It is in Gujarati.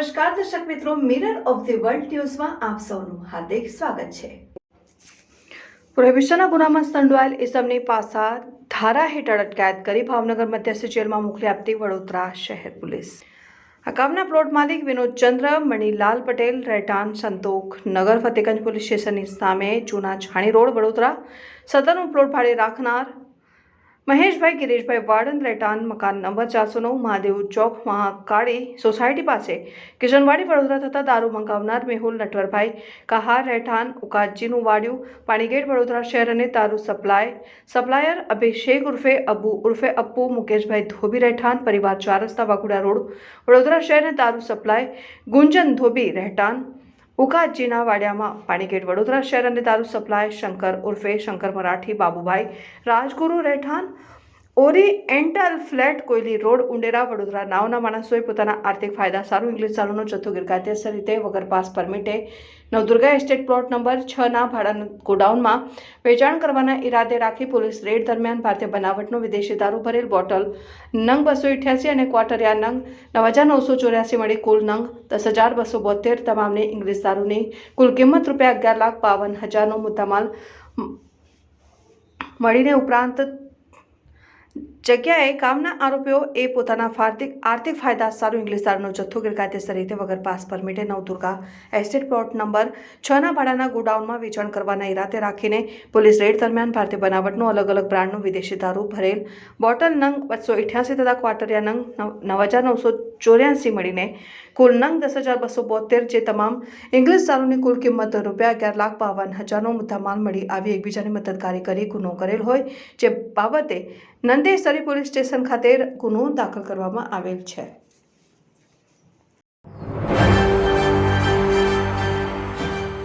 નમસ્કાર દર્શક મિત્રો, મિરર ઓફ ધી વર્લ્ડ ન્યૂઝમાં આપ સૌનું હાર્દિક સ્વાગત છે। પ્રોહિબિશનના ગુનામાં સંડોવાયેલ ઇસમની પાસા ધારા હેઠળ અટકાયત કરી ભાવનગર મધ્યસ્થ જેલમાં મોકલી આપતી વડોદરા શહેર પોલીસ। આ કામના પ્લોટ માલિક વિનોદ ચંદ્ર મણીલાલ પટેલ, રહેઠાણ સંતોખ નગર, ફતેગંજ પોલીસ સ્ટેશનની સામે જૂના છાણી રોડ, વડોદરા 17નો પ્લોટ ભાડે રાખનાર મહેશભાઈ ગિરીશભાઈ વાડન, રહેઠાણ મકાન નંબર 409 મહાદેવ ચોક, મહાકાળી સોસાયટી પાસે કિશનવાડી, વડોદરા થતા દારૂ મંગાવનાર મેહુલ નટવરભાઈ કહાર, રહેઠાણ ઉકાજીનું વાડિયું, પાણીગેટ, વડોદરા શહેર અને દારૂ સપ્લાયર અભિષેક ઉર્ફે અબુ ઉર્ફે અપ્પુ મુકેશભાઈ ધોબી, રહેઠાણ પરિવાર 4 રસ્તા વાઘોડિયા રોડ, વડોદરા શહેર અને દારૂ સપ્લાય ગુંજન ધોબી, રહેઠાણ ઉકાજીના વાડિયામાં, પાણીગેટ, વડોદરા શહેર અને દારૂ સપ્લાય શંકર ઉર્ફે શંકર મરાઠી, બાબુભાઈ રાજગુરુ, રહેઠાણ oriental flat, Koyli road, Undera, Vadodara નાવના માણસોએ પોતાના આર્થિક ફાયદા સારું ઇંગ્લિશ દારૂનો જથ્થો ગેરકાયદેસર રીતે વગર પાસ પરમિટે નવદુર્ગા એસ્ટેટ પ્લોટ નંબર 6ના ભાડાના ગોડાઉનમાં વેચાણ કરવાના ઈરાદે રાખી પોલીસ રેડ દરમિયાન ભારતીય બનાવટનો વિદેશી દારૂ ભરેલ બોટલ નંગ 288 અને ક્વાટરિયા નંગ 9984 મળી કુલ નંગ 10,272 તમામની ઇંગ્લિશ દારૂની કુલ કિંમત ₹11,52,000નો મુદ્દામાલ મળીને ઉપરાંત જગ્યાએ કામના આરોપીઓ એ પોતાના આર્થિક ફાયદા સારું ઇંગ્લિશ દારૂનો જથ્થો ગેરકાયદેસર રીતે વગર પાસ પરમિટે નવદુર્ગા એસ્ટેટ પ્લોટ નંબર 6ના ભાડાના ગોડાઉનમાં વેચાણ કરવાના ઈરાદે રાખીને પોલીસ રેડ દરમિયાન ભારતીય બનાવટનો અલગ અલગ બ્રાન્ડનું વિદેશી દારૂ ભરેલ બોટલ નંગ 288 તથા ક્વાટરિયા નંગ 9,984 મળીને કુલ નંગ 10,272 જે તમામ ઇંગ્લિશ દારૂની કુલ કિંમત ₹11,52,000નો મુદ્દામાલ મળી આવી એકબીજાની મદદગારી કરી ગુનો કરેલ હોય જે બાબતે નંદેસરી પોલીસ સ્ટેશન ખાતે ગુનો દાખલ કરવામાં આવેલ છે।